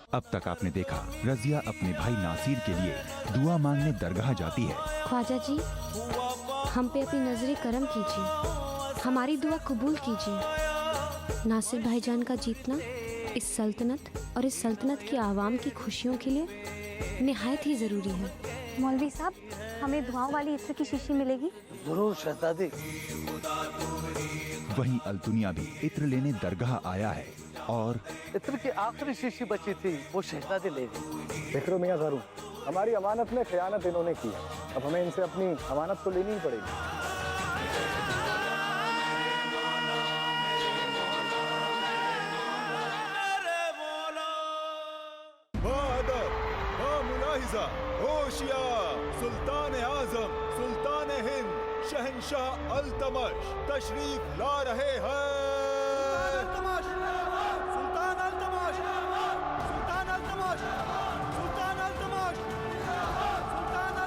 अब तक आपने देखा रजिया अपने भाई नासिर के लिए दुआ मांगने दरगाह जाती है। ख्वाजा जी, हम पे अपनी नजरें करम कीजिए, हमारी दुआ कबूल कीजिए। नासिर भाईजान का जीतना इस सल्तनत और इस सल्तनत की आवाम की खुशियों के लिए निहायत ही जरूरी है। मौलवी साहब, हमें दुआओं वाली इत्र की शीशी मिलेगी? जरूर शहजादी। वहीं अल्तुनिया भी इत्र लेने दरगाह आया है और इत्र की आखिरी शीशी बची थी, वो शहजादी ले गई। फिक्रो मियां ज़रूर, हमारी अमानत में खयानत इन्होंने की है, अब हमें इनसे अपनी अमानत तो लेनी ही पड़ेगी। होशियार सुल्तान आजम सुल्तान हिंद शहंशाह अल्तमश तशरीफ ला रहे हैं। सुल्तान अल्तमश, सुल्तान अल्तमश, सुल्तान अल्तमश, सुल्तान अल्तमश, सुल्तान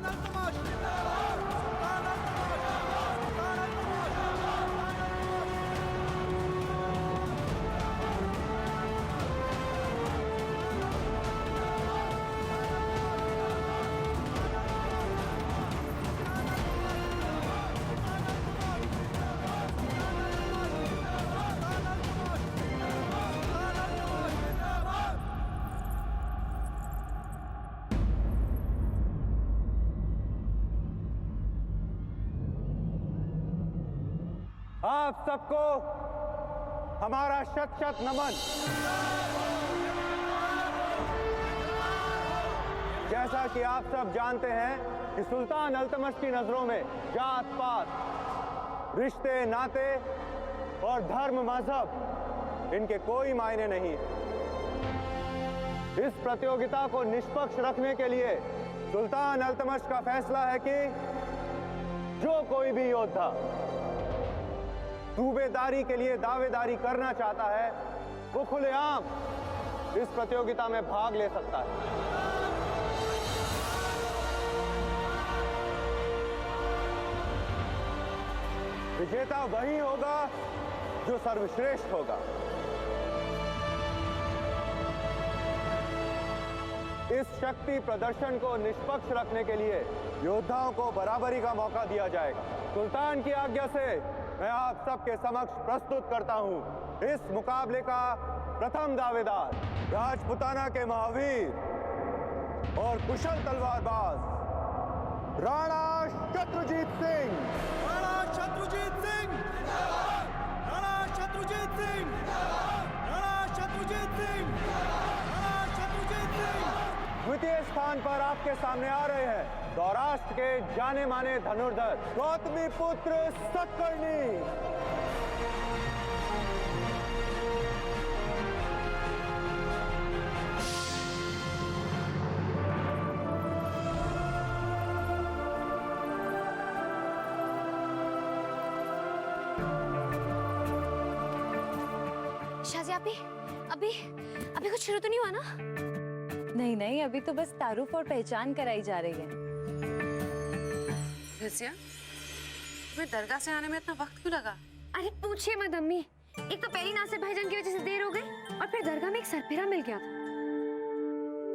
अल्तमश, सुल्तान आप सबको हमारा शत शत नमन। जैसा कि आप सब जानते हैं कि सुल्तान अल्तमश की नजरों में जात पात, रिश्ते नाते और धर्म मजहब इनके कोई मायने नहीं है। इस प्रतियोगिता को निष्पक्ष रखने के लिए सुल्तान अल्तमश का फैसला है कि जो कोई भी योद्धा सूबेदारी के लिए दावेदारी करना चाहता है वो खुलेआम इस प्रतियोगिता में भाग ले सकता है। विजेता वही होगा जो सर्वश्रेष्ठ होगा। इस शक्ति प्रदर्शन को निष्पक्ष रखने के लिए योद्धाओं को बराबरी का मौका दिया जाएगा। सुल्तान की आज्ञा से मैं आप सबके समक्ष प्रस्तुत करता हूं इस मुकाबले का प्रथम दावेदार, राजपुताना के महावीर और कुशल तलवारबाज राणा शत्रुजीत सिंह। राणा शत्रुजीत सिंह, राणा शत्रुजीत सिंह, राणा शत्रुजीत सिंह, राणा शत्रुजीत सिंह। द्वितीय स्थान पर आपके सामने आ रहे हैं सौराष्ट्र के जाने माने धनुर्धर गौतमी पुत्र सतकर्णी। शाजी अभी कुछ शुरू तो नहीं हुआ ना? नहीं नहीं, अभी तो बस तारुफ और पहचान कराई जा रही है। रजिया, तुम्हें दरगाह से आने में इतना वक्त क्यों लगा? अरे पूछिए मत अम्मी, एक तो पहली नासिर भाईजान की वजह से देर हो गई और फिर दरगाह में एक सरफिरा मिल गया था।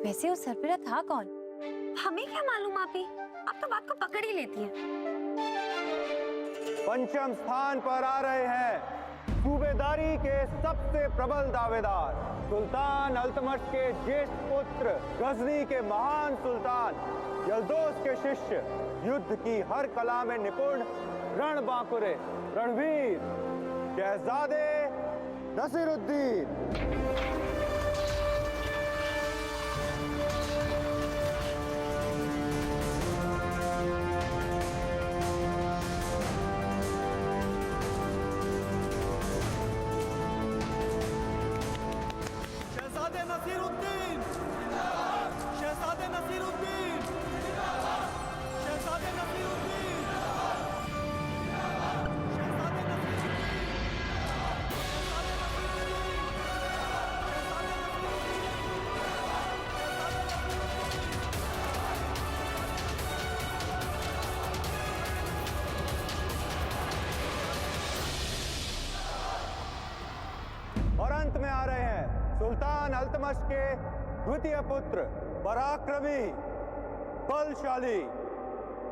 वैसे वो सरफिरा था कौन? हमें क्या मालूम आपी, आप तो बात को पकड़ ही लेती हैं। पंचम स्थान पर आ रहे हैं सूबेदारी के सबसे प्रबल दावेदार, सुल्तान अल्तमश के ज्येष्ठ पुत्र, गजनी के महान सुल्तान यल्दोस के शिष्य, युद्ध की हर कला में निपुण रणबांकुरे रणवीर शहजादे नसीरुद्दीन। शहजादे नसीरुद्दीन, शहजादे नसीरुद्दीन, शहजादे नसीरुद्दीन, शहजादे और अंत में आ रहे हैं सुल्तान अल्तमश के द्वितीय पुत्र पराक्रमी बलशाली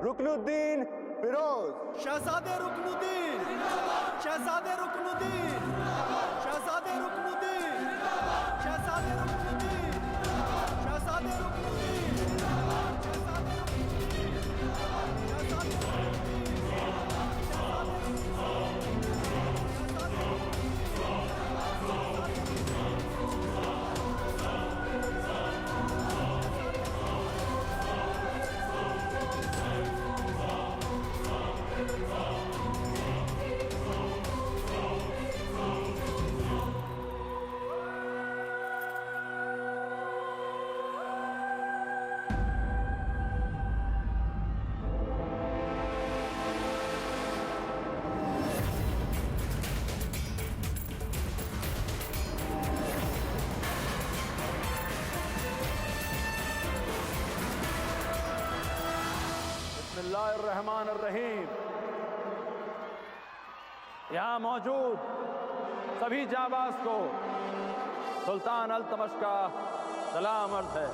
रुकनुद्दीन फिरोज। शहजादे रुकनुद्दीन, शहजादे रुकनुद्दीन, शहजादे रुकनुद्दीन, शहजादे रुकनुद्दीन, शहजादे रुकनुद्दीन, बिस्मिल्लाहिर्रहमानिर्रहीम। यहाँ मौजूद सभी जाबाज को सुल्तान अल्तमश का सलाम अर्ज है।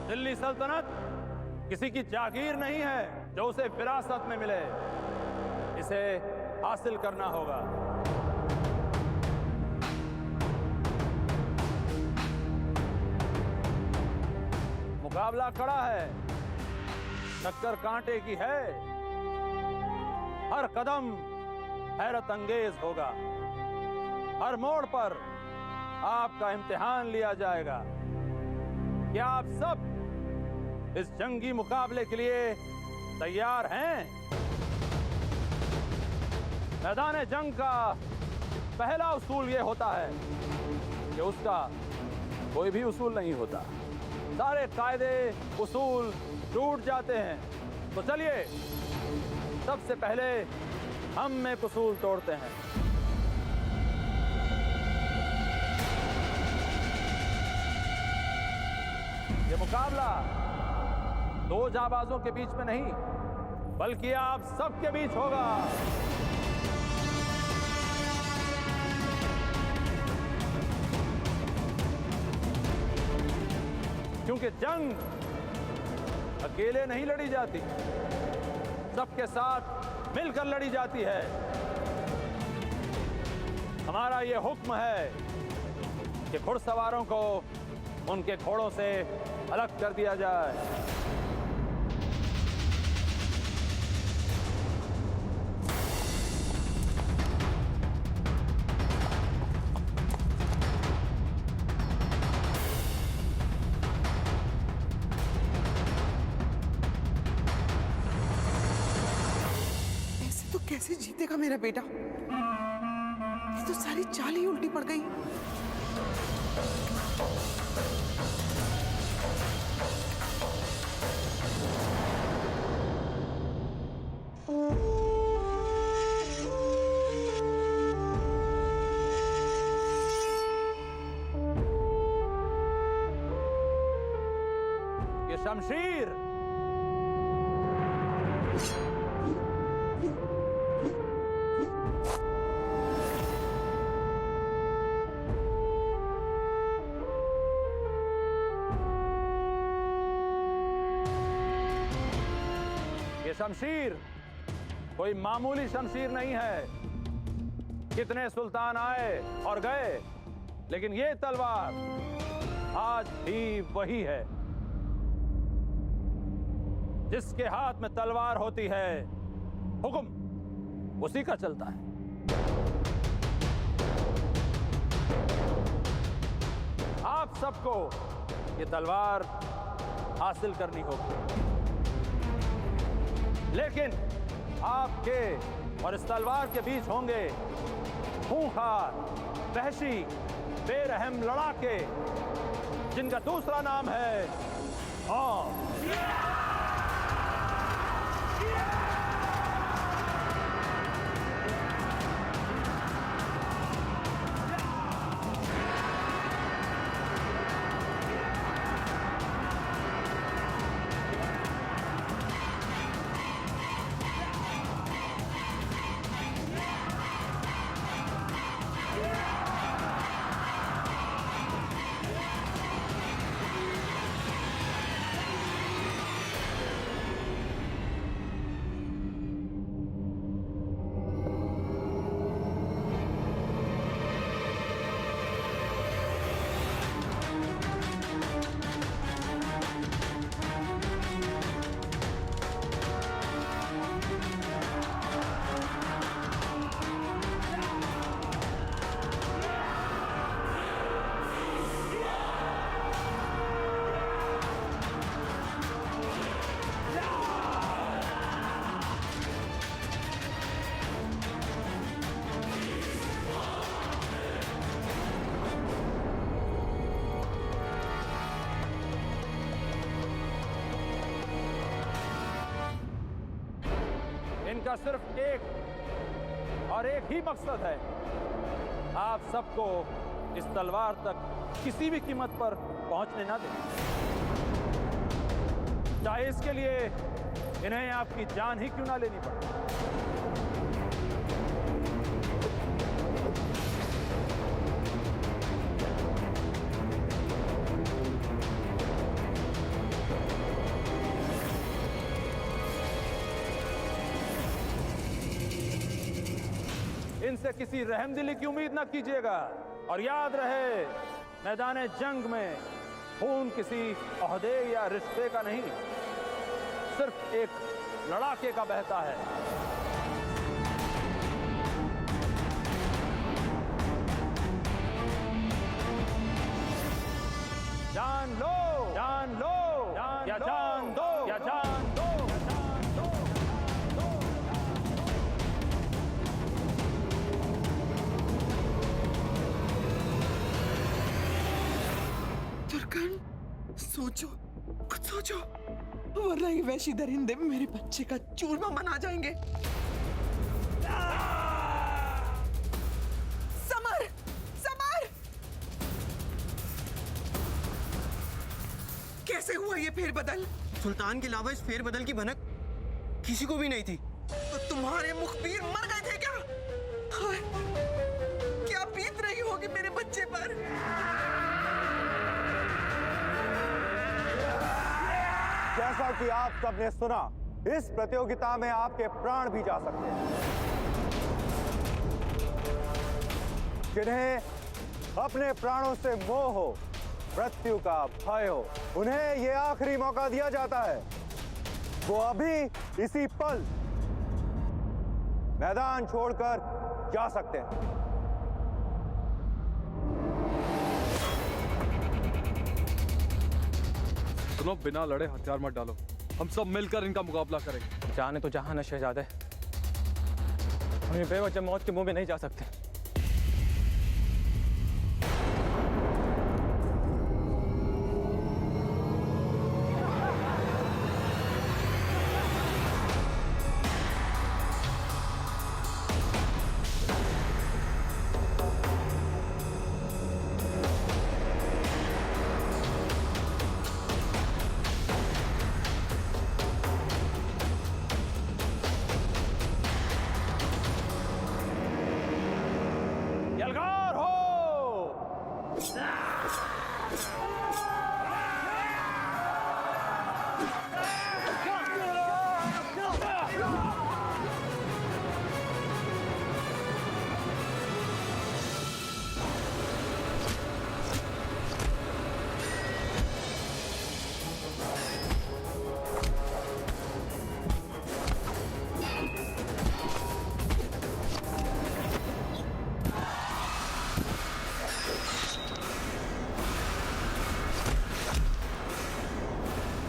दिल्ली सल्तनत किसी की जागीर नहीं है जो उसे विरासत में मिले, इसे हासिल करना होगा। मुकाबला खड़ा है, टक्कर कांटे की है, हर कदम हैरत अंगेज होगा, हर मोड़ पर आपका इम्तिहान लिया जाएगा। क्या आप सब इस जंगी मुकाबले के लिए तैयार हैं? मैदान जंग का पहला उसूल यह होता है कि उसका कोई भी उसूल नहीं होता, सारे कायदे उसूल टूट जाते हैं। तो चलिए सबसे पहले हम एक उसूल तोड़ते हैं। ये मुकाबला दो जाबाजों के बीच में नहीं, बल्कि आप सबके बीच होगा। क्योंकि जंग अकेले नहीं लड़ी जाती, सबके साथ मिलकर लड़ी जाती है। हमारा यह हुक्म है कि घुड़सवारों को उनके घोड़ों से अलग कर दिया जाए। कैसे जीतेगा मेरा बेटा? ये तो सारी चाल ही उल्टी पड़ गई। ये शमशीर शमशीर कोई मामूली शमशीर नहीं है। कितने सुल्तान आए और गए, लेकिन ये तलवार आज भी वही है। जिसके हाथ में तलवार होती है, हुक्म उसी का चलता है। आप सबको ये तलवार हासिल करनी होगी, लेकिन आपके और इस तलवार के बीच होंगे खूंखार, वहशी, बेरहम लड़ाके, जिनका दूसरा नाम है औंध। इनका सिर्फ एक और एक ही मकसद है, आप सबको इस तलवार तक किसी भी कीमत पर पहुंचने ना दें, चाहे इसके लिए इन्हें आपकी जान ही क्यों ना लेनी पड़े। इनसे किसी रहमदिली की उम्मीद ना कीजिएगा और याद रहे, मैदान जंग में खून किसी ओहदे या रिश्ते का नहीं, सिर्फ एक लड़ाके का बहता है। जान लो, जान लो, या जान दो, या जान दो, या जान दो, तुर्कन, सोचो, कुछ सोचो, वरना ये वैशी दरिंदे मेरे बच्चे का चूरमा बना जाएंगे। Summer, summer! कैसे हुआ ये फेरबदल? सुल्तान के अलावा इस फेरबदल की भनक किसी को भी नहीं थी। तो तुम्हारे मुखबिर मर गए थे क्या? हाय, क्या बीत रही होगी मेरे बच्चे पर? जैसा कि आप सबने सुना, इस प्रतियोगिता में आपके प्राण भी जा सकते हैं। जिन्हें अपने प्राणों से मोह हो, मृत्यु का भय हो, उन्हें ये आखिरी मौका दिया जाता है। वो अभी इसी पल मैदान छोड़कर जा सकते हैं। सुनो, बिना लड़े हथियार मत डालो, हम सब मिलकर इनका मुकाबला करेंगे। जाने तो जहां न शहजादे, हम ये बेवजह मौत के मुंह में नहीं जा सकते। यलगार हो!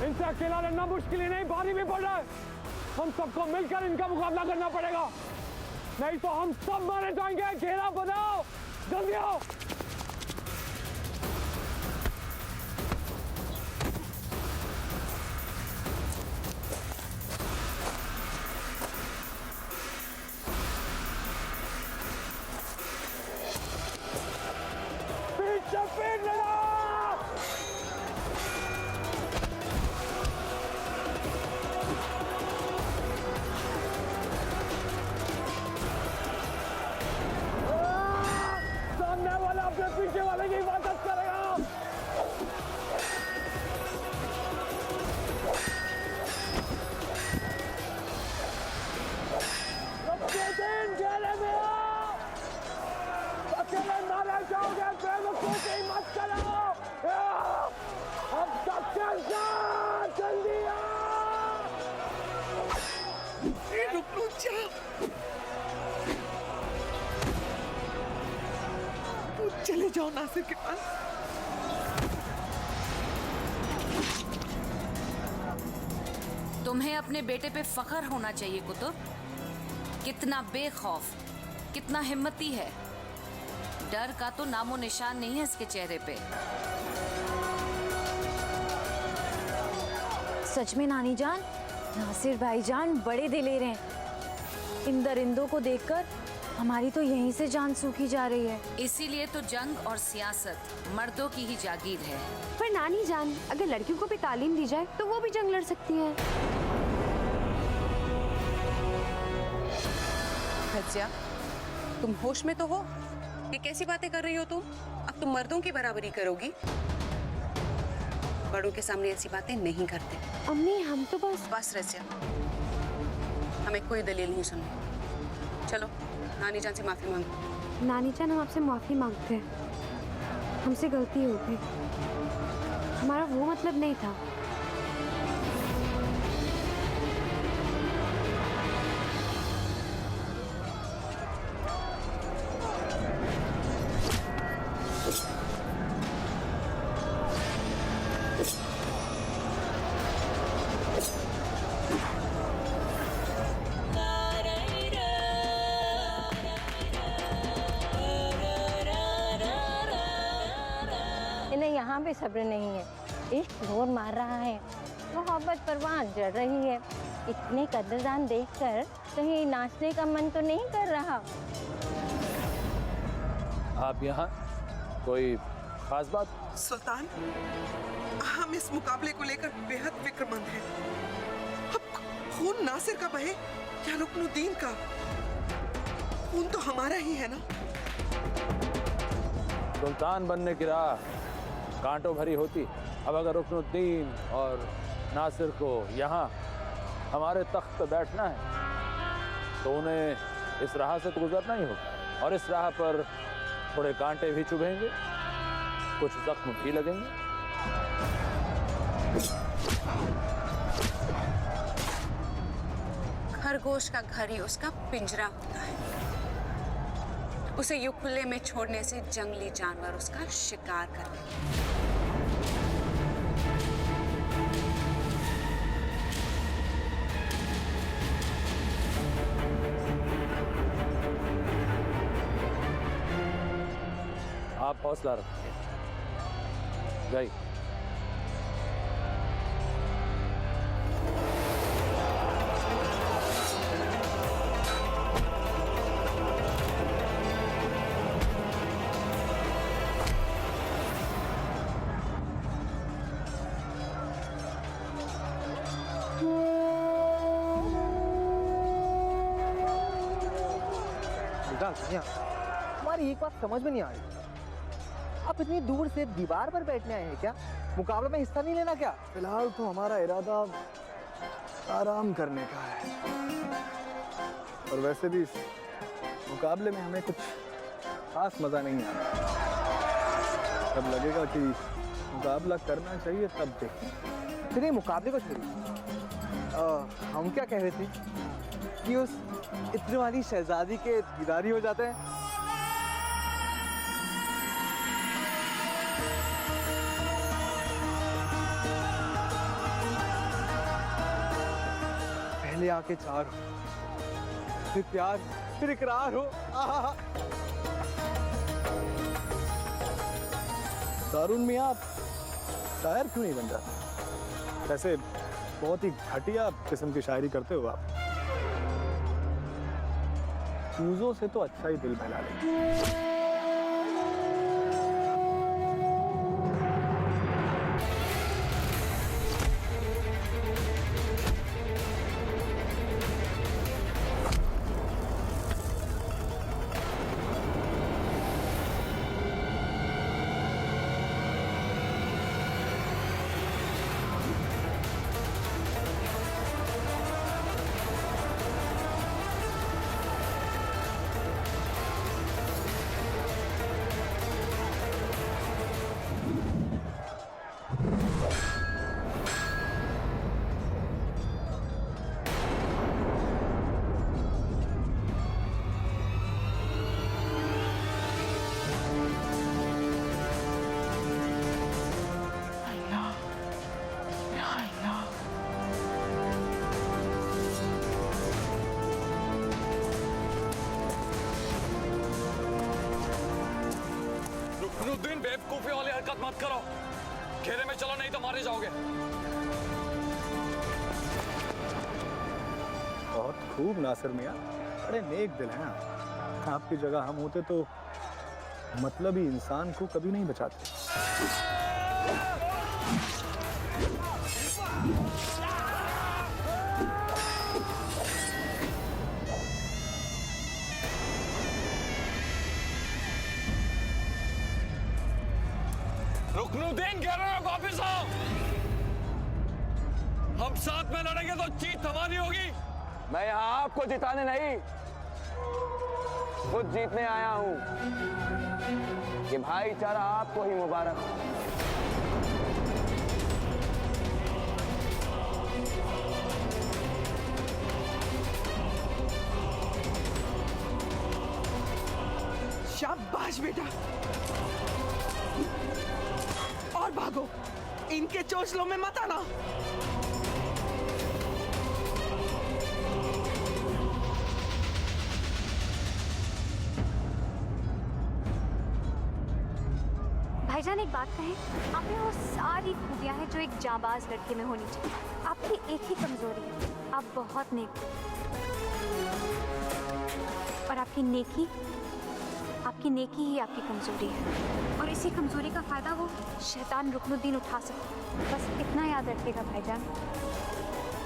इनसे अकेला लड़ना मुश्किल ही नहीं, भारी भी पड़ रहा है। हम सबको मिलकर इनका मुकाबला करना पड़ेगा, नहीं तो हम सब मारे जाएंगे। घेरा बनाओ, जल्दी आओ। पीछे पीठ लड़ा। पीछे वाले की हिफाजत करेगा। घेरे में आओ, अकेले मारे जाओगे, बेवकूफ ही मत करो। अब तक जल्दी आओ। रुक जा, चले जाओ नासिर के पास। तुम्हें अपने बेटे पे फख्र होना चाहिए कुतुब। कितना बेखौफ, कितना हिम्मती है। डर का तो नामो निशान नहीं है इसके चेहरे पे। सच में नानी जान, नासिर भाईजान बड़े दिलेर हैं। इन दरिंदों को देखकर हमारी तो यहीं से जान सूखी जा रही है। इसीलिए तो जंग और सियासत मर्दों की ही जागीर है। पर नानी जान, अगर लड़कियों को भी तालीम दी जाए तो वो भी जंग लड़ सकती हैं। रजिया, तुम होश में तो हो? ये कैसी बातें कर रही हो तुम? अब तुम मर्दों की बराबरी करोगी? बड़ों के सामने ऐसी बातें नहीं करते। अम्मी, हम तो बस रजिया, हमें कोई दलील नहीं सुननी। चलो नानी जान से माफी मांगो। नानी जान, हम आपसे माफी मांगते हैं, हमसे गलती हो गई, हमारा वो मतलब नहीं था। इन्हें यहाँ भी सब्र नहीं है। इश्क जोर मार रहा है, मोहब्बत परवान जड़ रही है। इतने कदरदान देखकर कहीं नाचने का मन तो नहीं कर रहा। आप यहाँ कोई खास बात? सुल्तान, हम इस मुकाबले को लेकर बेहद फिक्रमंद हैं। अब खून नासिर का बहे या रुकनुद्दीन का? खून तो हमारा ही है ना। सुल्तान बनने की राह कांटों भरी होती। अब अगर रुकनुद्दीन और नासिर को यहाँ हमारे तख्त पर बैठना है तो उन्हें इस राह से तो गुजरना ही होगा, और इस राह पर थोड़े कांटे भी चुभेंगे, कुछ जख्म भी लगेंगे। खरगोश का घर ही उसका पिंजरा होता है। उसे यूं खुले में छोड़ने से जंगली जानवर उसका शिकार करते। आप हौसला रखिए। जय। हमारी एक बात समझ में नहीं आ रही, आप इतनी दूर से दीवार पर बैठने आए हैं क्या? मुकाबले में हिस्सा नहीं लेना क्या? फिलहाल तो हमारा इरादा आराम करने का है, और वैसे भी इस मुकाबले में हमें कुछ खास मजा नहीं आ रहा। जब लगेगा कि मुकाबला करना चाहिए तब देखें। फिर ये मुकाबले को छोड़िए, हम क्या कह रहे थे कि उस इत्र वाली शहजादी के दीदारी हो जाते हैं। पहले आके चार, फिर प्यार, फिर इकरार हो। दारुन मियां, आप शायर क्यों नहीं बन जाते? वैसे बहुत ही घटिया किस्म की शायरी करते हो आप। चूजों से तो अच्छा ही दिल बहला लेते। रुकनुद्दीन, बेवकूफी वाली हरकत मत करो। घेरे में चलो, नहीं तो मारे जाओगे। बहुत खूब नासिर मियां, बड़े नेक दिल हैं आप। आपकी जगह हम होते तो मतलबी इंसान को कभी नहीं बचाते। रुकनुद्दीन कह रहे हो वापिस आओ। हम साथ में लड़ेंगे तो जीत हमारी होगी। मैं यहाँ आपको जिताने नहीं, खुद जीतने आया हूँ। कि भाईचारा आपको ही मुबारक हो। शाबाश बेटा, और भागो, इनके चोंचलों में मत आना। भाईजान एक बात कहें, आप में वो सारी खूबियां हैं जो एक जाबाज लड़के में होनी चाहिए। आपकी एक ही कमजोरी है, आप बहुत नेक हो। और आपकी नेकी ही आपकी कमजोरी है, और इसी कमजोरी का फायदा वो शैतान रुकनुद्दीन उठा सकता है। बस इतना याद रखिएगा भाईजान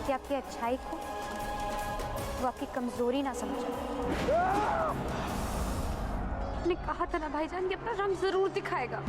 कि आपकी अच्छाई को वो आपकी कमजोरी ना समझे। आपने कहा था ना भाईजान कि अपना रंग जरूर दिखाएगा।